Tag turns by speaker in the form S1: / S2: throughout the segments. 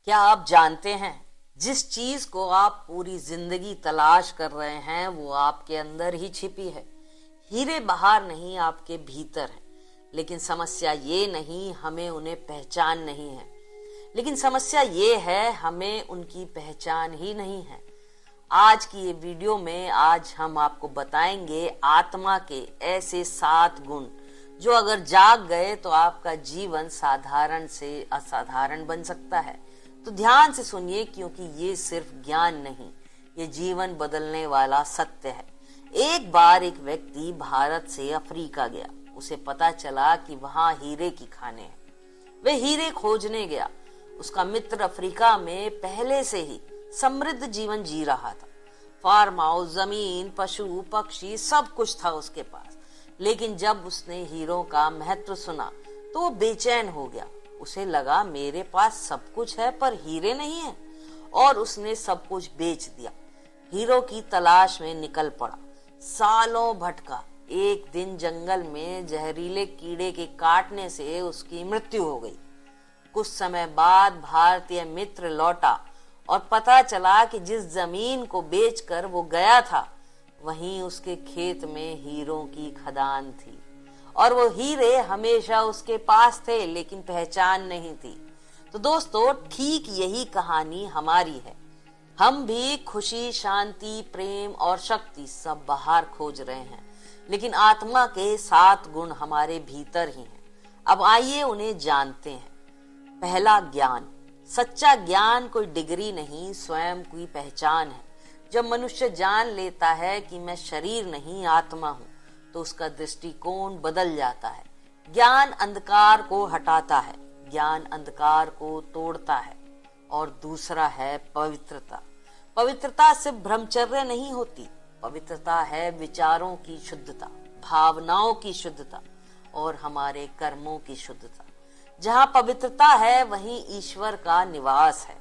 S1: क्या आप जानते हैं, जिस चीज को आप पूरी जिंदगी तलाश कर रहे हैं वो आपके अंदर ही छिपी है। हीरे बाहर नहीं, आपके भीतर है। लेकिन समस्या ये नहीं हमें उन्हें पहचान नहीं है, लेकिन समस्या ये है हमें उनकी पहचान ही नहीं है। आज की ये वीडियो में आज हम आपको बताएंगे आत्मा के ऐसे 7 गुण जो अगर जाग गए तो आपका जीवन साधारण से असाधारण बन सकता है। तो ध्यान से सुनिए, क्योंकि ये सिर्फ ज्ञान नहीं, ये जीवन बदलने वाला सत्य है। एक बार एक व्यक्ति भारत से अफ्रीका गया। उसे पता चला कि वहां हीरे की खानें हैं। वह हीरे खोजने गया। उसका मित्र अफ्रीका में पहले से ही समृद्ध जीवन जी रहा था। फार्म हाउस, जमीन, पशु, पक्षी, सब कुछ था उसके पास। लेकिन जब उसने हीरों का महत्व सुना तो वो बेचैन हो गया। उसे लगा मेरे पास सब कुछ है पर हीरे नहीं है, और उसने सब कुछ बेच दिया। हीरो की तलाश में निकल पड़ा। सालों भटका। एक दिन जंगल में जहरीले कीड़े के काटने से उसकी मृत्यु हो गई। कुछ समय बाद भारतीय मित्र लौटा और पता चला कि जिस जमीन को बेचकर वो गया था वहीं उसके खेत में हीरों की खदान थी, और वो हीरे हमेशा उसके पास थे लेकिन पहचान नहीं थी। तो दोस्तों, ठीक यही कहानी हमारी है। हम भी खुशी, शांति, प्रेम और शक्ति सब बाहर खोज रहे हैं, लेकिन आत्मा के 7 गुण हमारे भीतर ही हैं। अब आइए उन्हें जानते हैं। पहला, ज्ञान। सच्चा ज्ञान कोई डिग्री नहीं, स्वयं की पहचान है। जब मनुष्य जान लेता है कि मैं शरीर नहीं आत्मा हूँ, तो उसका दृष्टिकोण बदल जाता है। ज्ञान अंधकार को हटाता है, ज्ञान अंधकार को तोड़ता है। और दूसरा है पवित्रता। पवित्रता सिर्फ ब्रह्मचर्य नहीं होती, पवित्रता है विचारों की शुद्धता, भावनाओं की शुद्धता और हमारे कर्मों की शुद्धता। जहाँ पवित्रता है वहीं ईश्वर का निवास है।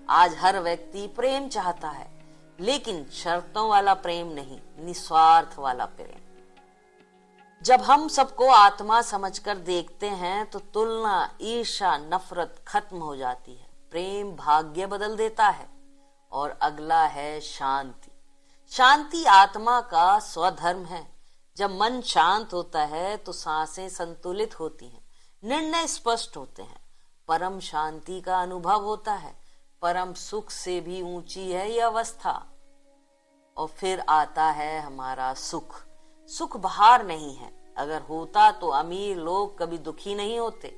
S1: आज हर व्यक्ति प्रेम चाहता है, लेकिन शर्तों वाला प्रेम नहीं, निस्वार्थ वाला प्रेम। जब हम सबको आत्मा समझकर देखते हैं तो तुलना, ईर्ष्या, नफरत खत्म हो जाती है। प्रेम भाग्य बदल देता है। और अगला है शांति। शांति आत्मा का स्वधर्म है। जब मन शांत होता है तो सांसें संतुलित होती हैं, निर्णय स्पष्ट होते हैं, परम शांति का अनुभव होता है। परम सुख से भी ऊंची है यह अवस्था। और फिर आता है हमारा सुख। सुख बाहर नहीं है, अगर होता तो अमीर लोग कभी दुखी नहीं होते।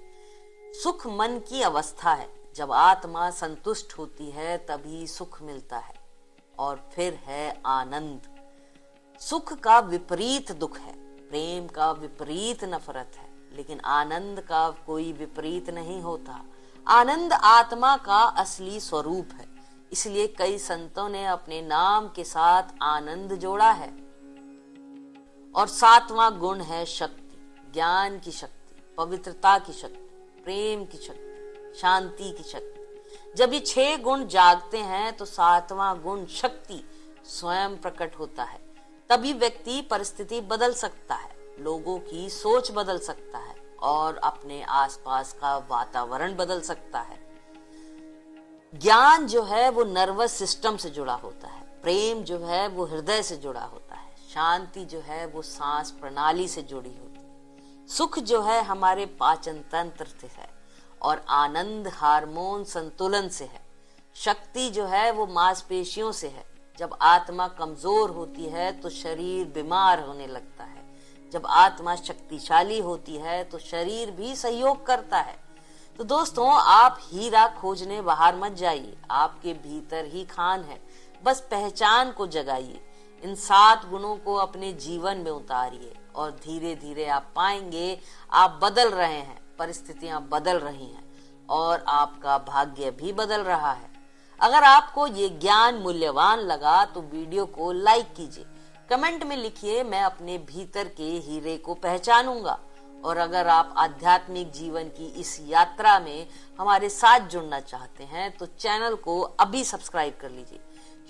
S1: सुख मन की अवस्था है। जब आत्मा संतुष्ट होती है तभी सुख मिलता है। और फिर है आनंद। सुख का विपरीत दुख है, प्रेम का विपरीत नफरत है, लेकिन आनंद का कोई विपरीत नहीं होता। आनंद आत्मा का असली स्वरूप है। इसलिए कई संतों ने अपने नाम के साथ आनंद जोड़ा है। और 7वां गुण है शक्ति। ज्ञान की शक्ति, पवित्रता की शक्ति, प्रेम की शक्ति, शांति की शक्ति। जब ये 6 गुण जागते हैं तो 7वां गुण शक्ति स्वयं प्रकट होता है। तभी व्यक्ति परिस्थिति बदल सकता है, लोगों की सोच बदल सकता है और अपने आसपास का वातावरण बदल सकता है। ज्ञान जो है वो नर्वस सिस्टम से जुड़ा होता है, प्रेम जो है वो हृदय से जुड़ा होता है, शांति जो है वो सांस प्रणाली से जुड़ी होती है, सुख जो है हमारे पाचन तंत्र से है, और आनंद हार्मोन संतुलन से है। शक्ति जो है वो मांसपेशियों से है। जब आत्मा कमजोर होती है तो शरीर बीमार होने लगता है। जब आत्मा शक्तिशाली होती है तो शरीर भी सहयोग करता है। तो दोस्तों, आप हीरा खोजने बाहर मत जाइए, आपके भीतर ही खान है। बस पहचान को जगाइए, इन 7 गुणों को अपने जीवन में उतारिए और धीरे धीरे आप पाएंगे आप बदल रहे हैं, परिस्थितियां बदल रही हैं और आपका भाग्य भी बदल रहा है। अगर आपको ये ज्ञान मूल्यवान लगा तो वीडियो को लाइक कीजिए, कमेंट में लिखिए मैं अपने भीतर के हीरे को पहचानूंगा। और अगर आप आध्यात्मिक जीवन की इस यात्रा में हमारे साथ जुड़ना चाहते हैं तो चैनल को अभी सब्सक्राइब कर लीजिए,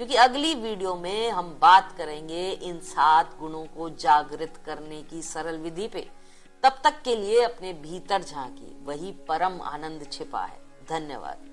S1: क्योंकि अगली वीडियो में हम बात करेंगे इन 7 गुणों को जागृत करने की सरल विधि पे। तब तक के लिए अपने भीतर झांकिए, वही परम आनंद छिपा है। धन्यवाद।